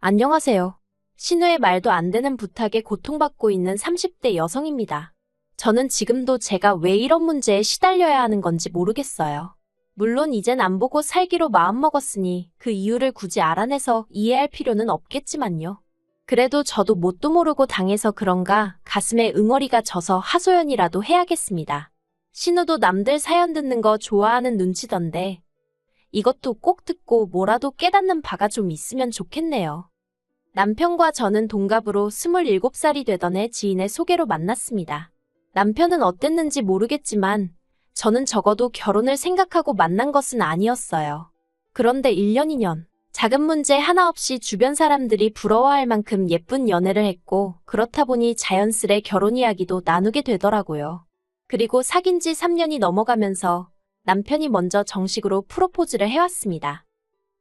안녕하세요. 신우의 말도 안 되는 부탁에 고통받고 있는 30대 여성입니다. 저는 지금도 제가 왜 이런 문제에 시달려야 하는 건지 모르겠어요. 물론 이젠 안 보고 살기로 마음먹었으니 그 이유를 굳이 알아내서 이해할 필요는 없겠지만요. 그래도 저도 뭣도 모르고 당해서 그런가 가슴에 응어리가 져서 하소연이라도 해야겠습니다. 신우도 남들 사연 듣는 거 좋아하는 눈치던데 이것도 꼭 듣고 뭐라도 깨닫는 바가 좀 있으면 좋겠네요. 남편과 저는 동갑으로 27살이 되던 해 지인의 소개로 만났습니다. 남편은 어땠는지 모르겠지만 저는 적어도 결혼을 생각하고 만난 것은 아니었어요. 그런데 1년, 2년, 작은 문제 하나 없이 주변 사람들이 부러워할 만큼 예쁜 연애를 했고 그렇다 보니 자연스레 결혼 이야기도 나누게 되더라고요. 그리고 사귄 지 3년이 넘어가면서 남편이 먼저 정식으로 프로포즈를 해왔습니다.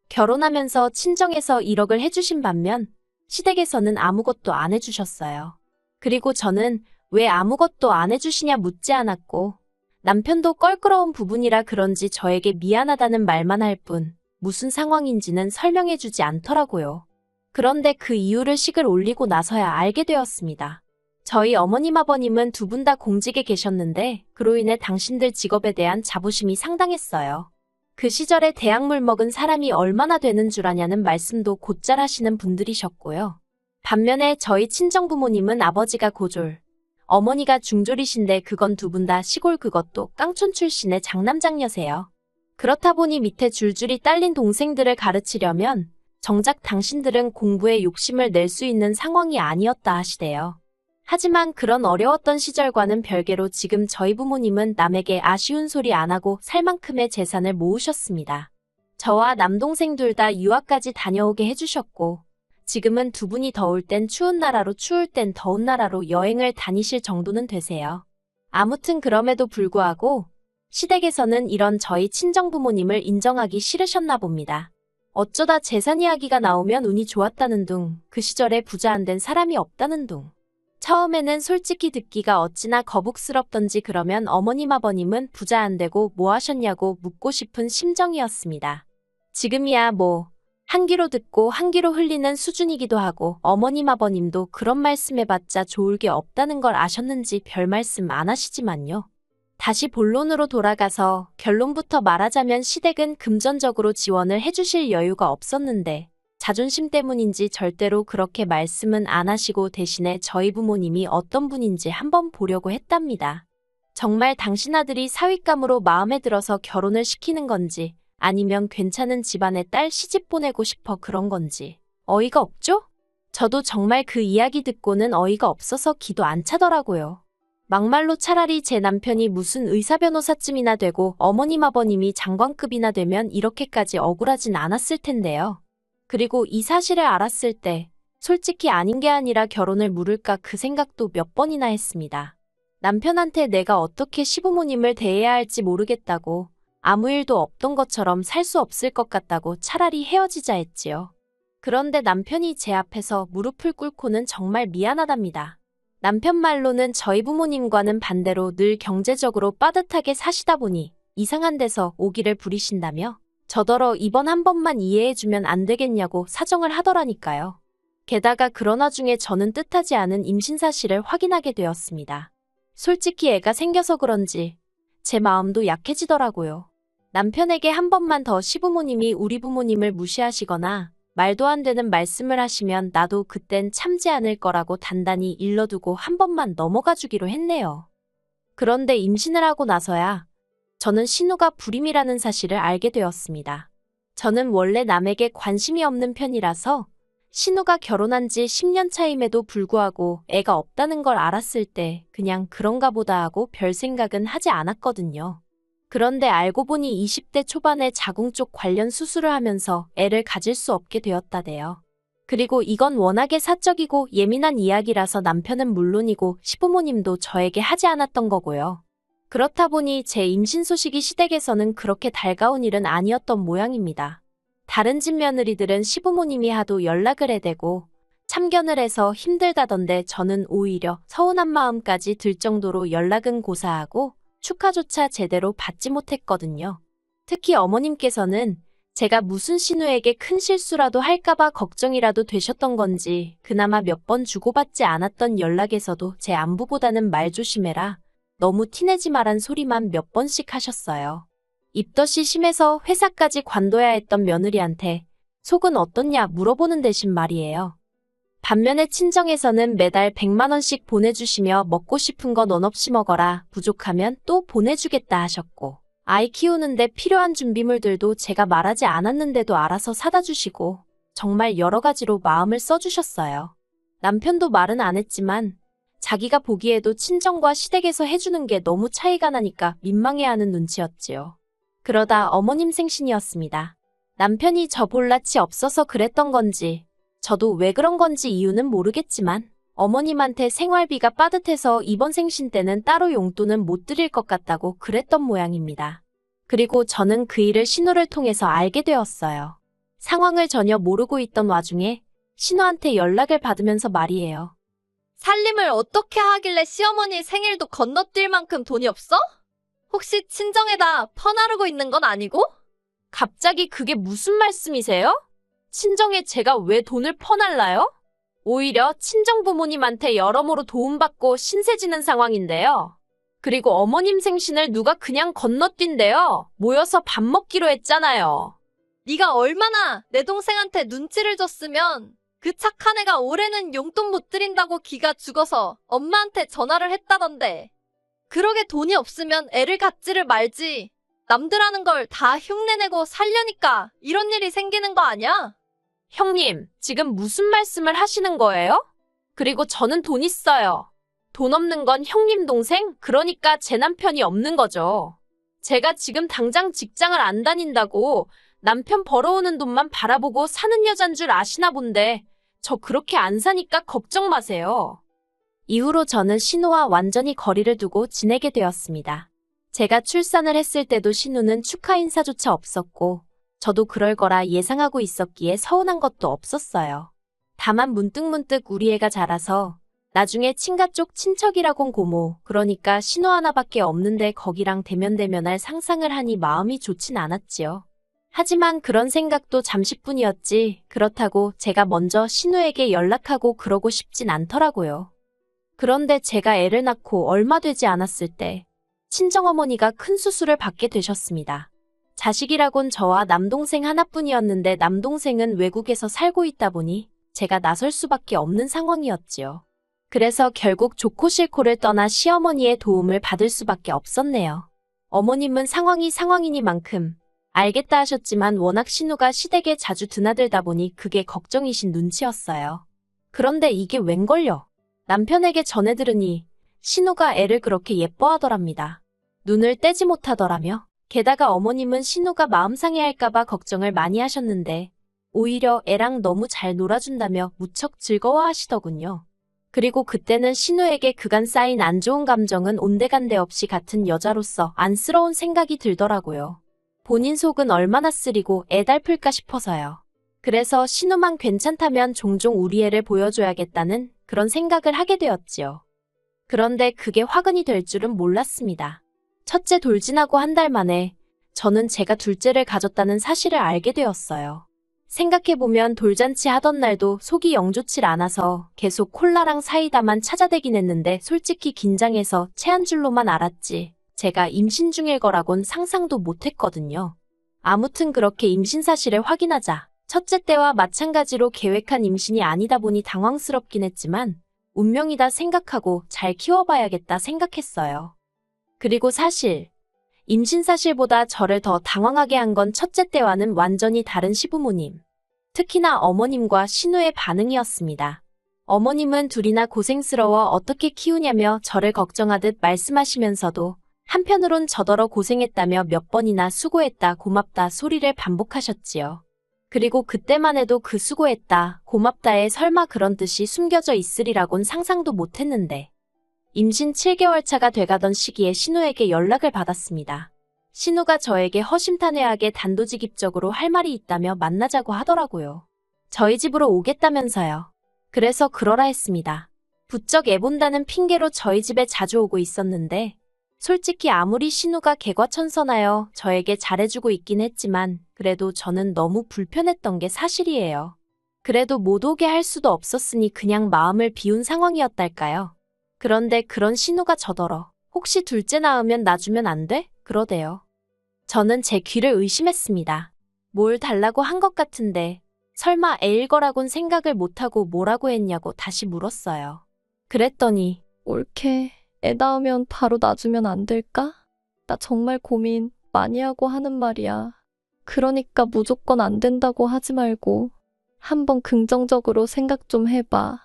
결혼하면서 친정에서 1억을 해주신 반면 시댁에서는 아무것도 안 해주셨어요. 그리고 저는 왜 아무것도 안 해주시냐 묻지 않았고 남편도 껄끄러운 부분이라 그런지 저에게 미안하다는 말만 할 뿐 무슨 상황인지는 설명해주지 않더라고요. 그런데 그 이유를 식을 올리고 나서야 알게 되었습니다. 저희 어머님 아버님은 두 분 다 공직에 계셨는데 그로 인해 당신들 직업에 대한 자부심이 상당했어요. 그 시절에 대학물 먹은 사람이 얼마나 되는 줄 아냐는 말씀도 곧잘 하시는 분들이셨고요. 반면에 저희 친정부모님은 아버지가 고졸, 어머니가 중졸이신데 그건 두 분 다 시골 그것도 깡촌 출신의 장남장녀세요. 그렇다 보니 밑에 줄줄이 딸린 동생들을 가르치려면 정작 당신들은 공부에 욕심을 낼 수 있는 상황이 아니었다 하시대요. 하지만 그런 어려웠던 시절과는 별개로 지금 저희 부모님은 남에게 아쉬운 소리 안 하고 살 만큼의 재산을 모으셨습니다. 저와 남동생 둘 다 유학까지 다녀오게 해주셨고 지금은 두 분이 더울 땐 추운 나라로 추울 땐 더운 나라로 여행을 다니실 정도는 되세요. 아무튼 그럼에도 불구하고 시댁에서는 이런 저희 친정부모님을 인정하기 싫으셨나 봅니다. 어쩌다 재산 이야기가 나오면 운이 좋았다는 둥, 그 시절에 부자 안 된 사람이 없다는 둥. 처음에는 솔직히 듣기가 어찌나 거북스럽던지 그러면 어머님 아버님은 부자 안 되고 뭐 하셨냐고 묻고 싶은 심정이었습니다. 지금이야 뭐 한 귀로 듣고 한 귀로 흘리는 수준이기도 하고 어머님 아버님도 그런 말씀해봤자 좋을 게 없다는 걸 아셨는지 별 말씀 안 하시지만요. 다시 본론으로 돌아가서 결론부터 말하자면 시댁은 금전적으로 지원을 해주실 여유가 없었는데 자존심 때문인지 절대로 그렇게 말씀은 안 하시고 대신에 저희 부모님이 어떤 분인지 한번 보려고 했답니다. 정말 당신 아들이 사윗감으로 마음에 들어서 결혼을 시키는 건지 아니면 괜찮은 집안에 딸 시집 보내고 싶어 그런 건지 어이가 없죠? 저도 정말 그 이야기 듣고는 어이가 없어서 기도 안 차더라고요. 막말로 차라리 제 남편이 무슨 의사 변호사쯤이나 되고 어머님 아버님이 장관급이나 되면 이렇게까지 억울하진 않았을 텐데요. 그리고 이 사실을 알았을 때 솔직히 아닌 게 아니라 결혼을 물을까 그 생각도 몇 번이나 했습니다. 남편한테 내가 어떻게 시부모님을 대해야 할지 모르겠다고 아무 일도 없던 것처럼 살 수 없을 것 같다고 차라리 헤어지자 했지요. 그런데 남편이 제 앞에서 무릎을 꿇고는 정말 미안하답니다. 남편 말로는 저희 부모님과는 반대로 늘 경제적으로 빠듯하게 사시다 보니 이상한 데서 오기를 부리신다며 저더러 이번 한 번만 이해해주면 안 되겠냐고 사정을 하더라니까요. 게다가 그런 와중에 저는 뜻하지 않은 임신 사실을 확인하게 되었습니다. 솔직히 애가 생겨서 그런지 제 마음도 약해지더라고요. 남편에게 한 번만 더 시부모님이 우리 부모님을 무시하시거나 말도 안 되는 말씀을 하시면 나도 그땐 참지 않을 거라고 단단히 일러두고 한 번만 넘어가 주기로 했네요. 그런데 임신을 하고 나서야 저는 신우가 불임이라는 사실을 알게 되었습니다. 저는 원래 남에게 관심이 없는 편이라서 신우가 결혼한 지 10년 차임에도 불구하고 애가 없다는 걸 알았을 때 그냥 그런가 보다 하고 별 생각은 하지 않았거든요. 그런데 알고 보니 20대 초반에 자궁 쪽 관련 수술을 하면서 애를 가질 수 없게 되었다대요. 그리고 이건 워낙에 사적이고 예민한 이야기라서 남편은 물론이고 시부모님도 저에게 하지 않았던 거고요. 그렇다 보니 제 임신 소식이 시댁에서는 그렇게 달가운 일은 아니었던 모양입니다. 다른 집 며느리들은 시부모님이 하도 연락을 해대고 참견을 해서 힘들다던데 저는 오히려 서운한 마음까지 들 정도로 연락은 고사하고 축하조차 제대로 받지 못했거든요. 특히 어머님께서는 제가 무슨 신우에게 큰 실수라도 할까봐 걱정이라도 되셨던 건지 그나마 몇 번 주고받지 않았던 연락에서도 제 안부보다는 말 조심해라, 너무 티내지 마란 소리만 몇 번씩 하셨어요. 입덧이 심해서 회사까지 관둬야 했던 며느리한테 속은 어떻냐 물어보는 대신 말이에요. 반면에 친정에서는 매달 100만 원씩 보내주시며 먹고 싶은 거 넌 없이 먹어라, 부족하면 또 보내주겠다 하셨고, 아이 키우는데 필요한 준비물들도 제가 말하지 않았는데도 알아서 사다 주시고 정말 여러 가지로 마음을 써주셨어요. 남편도 말은 안 했지만 자기가 보기에도 친정과 시댁에서 해주는 게 너무 차이가 나니까 민망해하는 눈치였지요. 그러다 어머님 생신이었습니다. 남편이 저 볼 낯이 없어서 그랬던 건지 저도 왜 그런 건지 이유는 모르겠지만 어머님한테 생활비가 빠듯해서 이번 생신 때는 따로 용돈은 못 드릴 것 같다고 그랬던 모양입니다. 그리고 저는 그 일을 신우를 통해서 알게 되었어요. 상황을 전혀 모르고 있던 와중에 신우한테 연락을 받으면서 말이에요. 살림을 어떻게 하길래 시어머니 생일도 건너뛸 만큼 돈이 없어? 혹시 친정에다 퍼나르고 있는 건 아니고? 갑자기 그게 무슨 말씀이세요? 친정에 제가 왜 돈을 퍼날라요? 오히려 친정 부모님한테 여러모로 도움받고 신세지는 상황인데요. 그리고 어머님 생신을 누가 그냥 건너뛴대요. 모여서 밥 먹기로 했잖아요. 네가 얼마나 내 동생한테 눈치를 줬으면 그 착한 애가 올해는 용돈 못 드린다고 기가 죽어서 엄마한테 전화를 했다던데. 그러게 돈이 없으면 애를 갖지를 말지. 남들 하는 걸 다 흉내내고 살려니까 이런 일이 생기는 거 아니야? 형님, 지금 무슨 말씀을 하시는 거예요? 그리고 저는 돈 있어요. 돈 없는 건 형님 동생, 그러니까 제 남편이 없는 거죠. 제가 지금 당장 직장을 안 다닌다고 남편 벌어오는 돈만 바라보고 사는 여잔 줄 아시나 본데 저 그렇게 안 사니까 걱정 마세요. 이후로 저는 신우와 완전히 거리를 두고 지내게 되었습니다. 제가 출산을 했을 때도 신우는 축하 인사조차 없었고 저도 그럴 거라 예상하고 있었기에 서운한 것도 없었어요. 다만 문득문득 우리 애가 자라서 나중에 친가 쪽 친척이라곤 고모, 그러니까 신우 하나밖에 없는데 거기랑 대면대면할 상상을 하니 마음이 좋진 않았지요. 하지만 그런 생각도 잠시뿐이었지 그렇다고 제가 먼저 신우에게 연락하고 그러고 싶진 않더라고요. 그런데 제가 애를 낳고 얼마 되지 않았을 때 친정어머니가 큰 수술을 받게 되셨습니다. 자식이라곤 저와 남동생 하나뿐이었는데 남동생은 외국에서 살고 있다 보니 제가 나설 수밖에 없는 상황이었지요. 그래서 결국 좋고 싫고를 떠나 시어머니의 도움을 받을 수밖에 없었네요. 어머님은 상황이 상황이니만큼 알겠다 하셨지만 워낙 신우가 시댁에 자주 드나들다 보니 그게 걱정이신 눈치였어요. 그런데 이게 웬걸요? 남편에게 전해 들으니 신우가 애를 그렇게 예뻐하더랍니다. 눈을 떼지 못하더라며. 게다가 어머님은 신우가 마음 상해할까봐 걱정을 많이 하셨는데 오히려 애랑 너무 잘 놀아준다며 무척 즐거워하시더군요. 그리고 그때는 신우에게 그간 쌓인 안 좋은 감정은 온데간데 없이 같은 여자로서 안쓰러운 생각이 들더라고요. 본인 속은 얼마나 쓰리고 애달플까 싶어서요. 그래서 신우만 괜찮다면 종종 우리 애를 보여줘야겠다는 그런 생각을 하게 되었지요. 그런데 그게 화근이 될 줄은 몰랐습니다. 첫째 돌진하고 한 달 만에 저는 제가 둘째를 가졌다는 사실을 알게 되었어요. 생각해보면 돌잔치 하던 날도 속이 영 좋질 않아서 계속 콜라랑 사이다만 찾아대긴 했는데 솔직히 긴장해서 체한 줄로만 알았지 제가 임신 중일 거라곤 상상도 못했거든요. 아무튼 그렇게 임신 사실을 확인하자 첫째 때와 마찬가지로 계획한 임신이 아니다 보니 당황스럽긴 했지만 운명이다 생각하고 잘 키워봐야겠다 생각했어요. 그리고 사실 임신 사실보다 저를 더 당황하게 한 건 첫째 때와는 완전히 다른 시부모님, 특히나 어머님과 신우의 반응이었습니다. 어머님은 둘이나 고생스러워 어떻게 키우냐며 저를 걱정하듯 말씀하시면서도 한편으론 저더러 고생했다며 몇 번이나 수고했다 고맙다 소리를 반복하셨지요. 그리고 그때만 해도 그 수고했다 고맙다에 설마 그런 뜻이 숨겨져 있으리라곤 상상도 못했는데 임신 7개월 차가 돼가던 시기에 신우에게 연락을 받았습니다. 신우가 저에게 허심탄회하게 단도직입적으로 할 말이 있다며 만나자고 하더라고요. 저희 집으로 오겠다면서요. 그래서 그러라 했습니다. 부쩍 애본다는 핑계로 저희 집에 자주 오고 있었는데 솔직히 아무리 신우가 개과천선하여 저에게 잘해주고 있긴 했지만 그래도 저는 너무 불편했던 게 사실이에요. 그래도 못 오게 할 수도 없었으니 그냥 마음을 비운 상황이었달까요. 그런데 그런 신우가 저더러 혹시 둘째 낳으면 놔주면 안 돼? 그러대요. 저는 제 귀를 의심했습니다. 뭘 달라고 한 것 같은데 설마 애일 거라곤 생각을 못하고 뭐라고 했냐고 다시 물었어요. 그랬더니 옳게 애 낳으면 바로 놔주면 안 될까? 나 정말 고민 많이 하고 하는 말이야. 그러니까 무조건 안 된다고 하지 말고 한번 긍정적으로 생각 좀 해봐.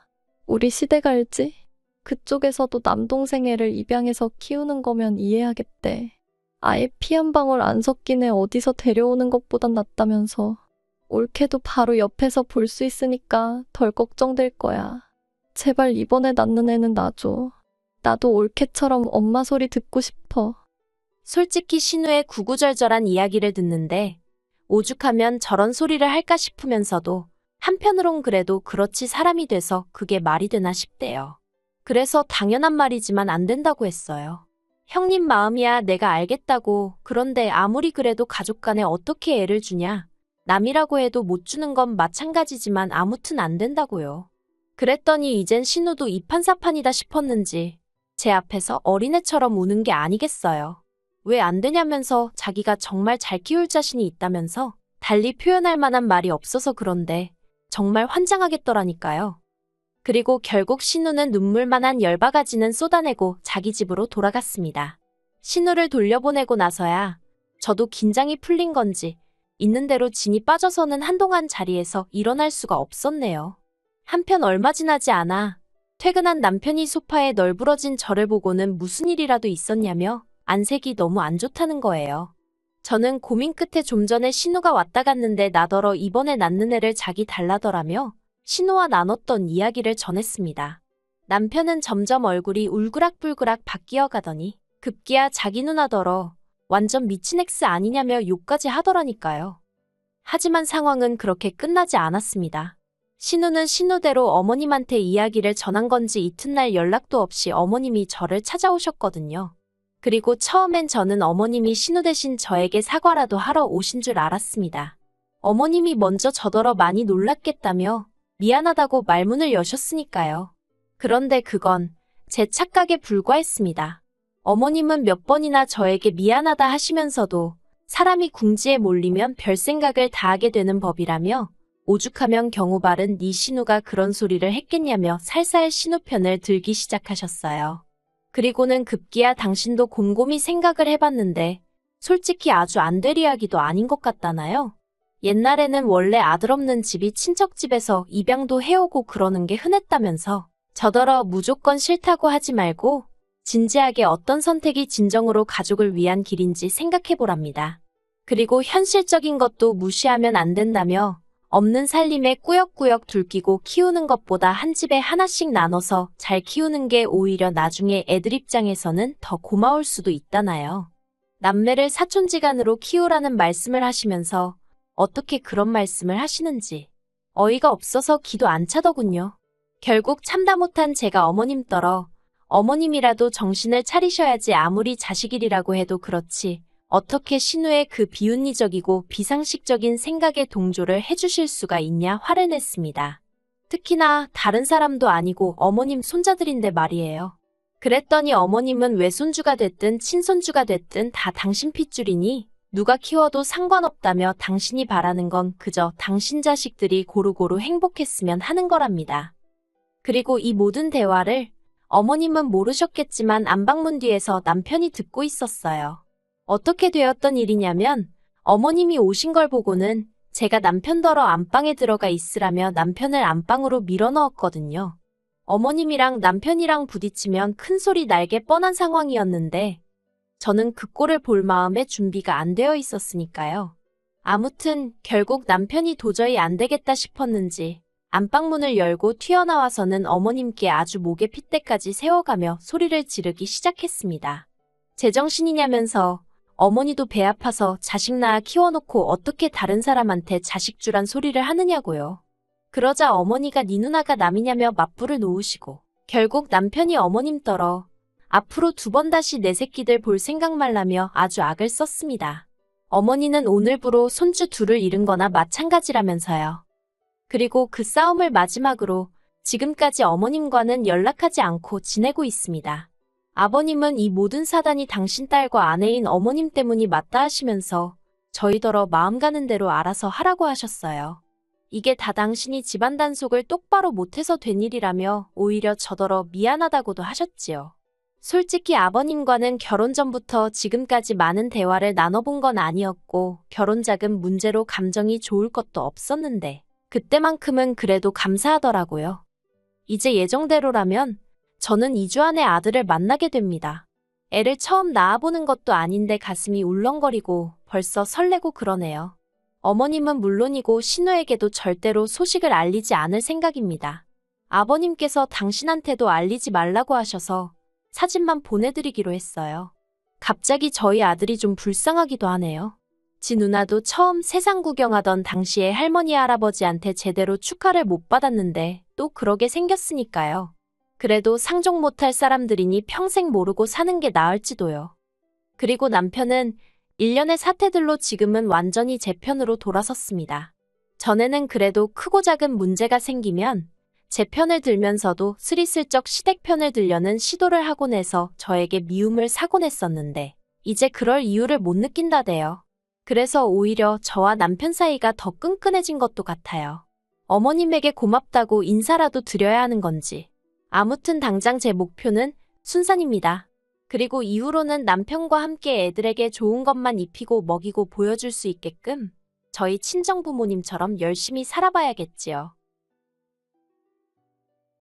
우리 시댁 알지? 그쪽에서도 남동생 애를 입양해서 키우는 거면 이해하겠대. 아예 피 한 방울 안 섞인 애 어디서 데려오는 것보단 낫다면서. 옳게도 바로 옆에서 볼 수 있으니까 덜 걱정될 거야. 제발 이번에 낳는 애는 놔줘. 나도 옳게처럼 엄마 소리 듣고 싶어. 솔직히 신우의 구구절절한 이야기를 듣는데 오죽하면 저런 소리를 할까 싶으면서도 한편으론 그래도 그렇지 사람이 돼서 그게 말이 되나 싶대요. 그래서 당연한 말이지만 안 된다고 했어요. 형님 마음이야 내가 알겠다고. 그런데 아무리 그래도 가족 간에 어떻게 애를 주냐. 남이라고 해도 못 주는 건 마찬가지지만 아무튼 안 된다고요. 그랬더니 이젠 신우도 이판사판이다 싶었는지 제 앞에서 어린애처럼 우는 게 아니겠어요. 왜 안 되냐면서 자기가 정말 잘 키울 자신이 있다면서 달리 표현할 만한 말이 없어서 그런데 정말 환장하겠더라니까요. 그리고 결국 신우는 눈물만한 10바가지는 쏟아내고 자기 집으로 돌아갔습니다. 신우를 돌려보내고 나서야 저도 긴장이 풀린 건지 있는 대로 진이 빠져서는 한동안 자리에서 일어날 수가 없었네요. 한편 얼마 지나지 않아 퇴근한 남편이 소파에 널브러진 저를 보고는 무슨 일이라도 있었냐며 안색이 너무 안 좋다는 거예요. 저는 고민 끝에 좀 전에 신우가 왔다 갔는데 나더러 이번에 낳는 애를 자기 달라더라며 신우와 나눴던 이야기를 전했습니다. 남편은 점점 얼굴이 울그락불그락 바뀌어 가더니 급기야 자기 누나더러 완전 미친 엑스 아니냐며 욕까지 하더라니까요. 하지만 상황은 그렇게 끝나지 않았습니다. 신우는 신우대로 어머님한테 이야기를 전한 건지 이튿날 연락도 없이 어머님이 저를 찾아오셨거든요. 그리고 처음엔 저는 어머님이 신우 대신 저에게 사과라도 하러 오신 줄 알았습니다. 어머님이 먼저 저더러 많이 놀랐겠다며 미안하다고 말문을 여셨으니까요. 그런데 그건 제 착각에 불과했습니다. 어머님은 몇 번이나 저에게 미안하다 하시면서도 사람이 궁지에 몰리면 별 생각을 다 하게 되는 법이라며 오죽하면 경우 바른 네 신우가 그런 소리를 했겠냐며 살살 신우 편을 들기 시작하셨어요. 그리고는 급기야 당신도 곰곰이 생각을 해봤는데 솔직히 아주 안 될 이야기도 아닌 것 같다나요? 옛날에는 원래 아들 없는 집이 친척집에서 입양도 해오고 그러는 게 흔했다면서 저더러 무조건 싫다고 하지 말고 진지하게 어떤 선택이 진정으로 가족을 위한 길인지 생각해보랍니다. 그리고 현실적인 것도 무시하면 안 된다며 없는 살림에 꾸역꾸역 둘끼고 키우는 것보다 한 집에 하나씩 나눠서 잘 키우는 게 오히려 나중에 애들 입장에서는 더 고마울 수도 있다나요. 남매를 사촌지간으로 키우라는 말씀을 하시면서 어떻게 그런 말씀을 하시는지 어이가 없어서 기도 안 차더군요. 결국 참다 못한 제가 어머님 떨어 어머님이라도 정신을 차리셔야지 아무리 자식이라고 해도 그렇지 어떻게 신우의 그 비윤리적이고 비상식적인 생각에 동조를 해주실 수가 있냐 화를 냈습니다. 특히나 다른 사람도 아니고 어머님 손자들인데 말이에요. 그랬더니 어머님은 외손주가 됐든 친손주가 됐든 다 당신 핏줄이니 누가 키워도 상관없다며 당신이 바라는 건 그저 당신 자식들이 고루고루 행복했으면 하는 거랍니다. 그리고 이 모든 대화를 어머님은 모르셨겠지만 안방문 뒤에서 남편이 듣고 있었어요. 어떻게 되었던 일이냐면 어머님이 오신 걸 보고는 제가 남편더러 안방에 들어가 있으라며 남편을 안방으로 밀어넣었거든요. 어머님이랑 남편이랑 부딪히면 큰 소리 날게 뻔한 상황이었는데 저는 그 꼴을 볼 마음의 준비가 안 되어 있었으니까요. 아무튼 결국 남편이 도저히 안 되겠다 싶었는지 안방문을 열고 튀어나와서는 어머님께 아주 목에 핏대까지 세워가며 소리를 지르기 시작했습니다. 제정신이냐면서 어머니도 배 아파서 자식 낳아 키워놓고 어떻게 다른 사람한테 자식 주란 소리를 하느냐고요. 그러자 어머니가 네 누나가 남이냐며 맞불을 놓으시고 결국 남편이 어머님 떨어 앞으로 2번 다시 내 새끼들 볼 생각 말라며 아주 악을 썼습니다. 어머니는 오늘부로 손주 둘을 잃은 거나 마찬가지라면서요. 그리고 그 싸움을 마지막으로 지금까지 어머님과는 연락하지 않고 지내고 있습니다. 아버님은 이 모든 사단이 당신 딸과 아내인 어머님 때문이 맞다 하시면서 저희더러 마음 가는 대로 알아서 하라고 하셨어요. 이게 다 당신이 집안 단속을 똑바로 못해서 된 일이라며 오히려 저더러 미안하다고도 하셨지요. 솔직히 아버님과는 결혼 전부터 지금까지 많은 대화를 나눠본 건 아니었고 결혼 자금 문제로 감정이 좋을 것도 없었는데 그때만큼은 그래도 감사하더라고요. 이제 예정대로라면 저는 2주 안에 아들을 만나게 됩니다. 애를 처음 낳아보는 것도 아닌데 가슴이 울렁거리고 벌써 설레고 그러네요. 어머님은 물론이고 신우에게도 절대로 소식을 알리지 않을 생각입니다. 아버님께서 당신한테도 알리지 말라고 하셔서 사진만 보내드리기로 했어요. 갑자기 저희 아들이 좀 불쌍하기도 하네요. 지 누나도 처음 세상 구경하던 당시에 할머니 할아버지한테 제대로 축하를 못 받았는데 또 그러게 생겼으니까요. 그래도 상종 못할 사람들이니 평생 모르고 사는 게 나을지도요. 그리고 남편은 일련의 사태들로 지금은 완전히 제 편으로 돌아섰습니다. 전에는 그래도 크고 작은 문제가 생기면 제 편을 들면서도 스리슬쩍 시댁 편을 들려는 시도를 하곤 해서 저에게 미움을 사곤 했었는데 이제 그럴 이유를 못 느낀다대요. 그래서 오히려 저와 남편 사이가 더 끈끈해진 것도 같아요. 어머님에게 고맙다고 인사라도 드려야 하는 건지. 아무튼 당장 제 목표는 순산입니다. 그리고 이후로는 남편과 함께 애들에게 좋은 것만 입히고 먹이고 보여줄 수 있게끔 저희 친정부모님처럼 열심히 살아봐야겠지요.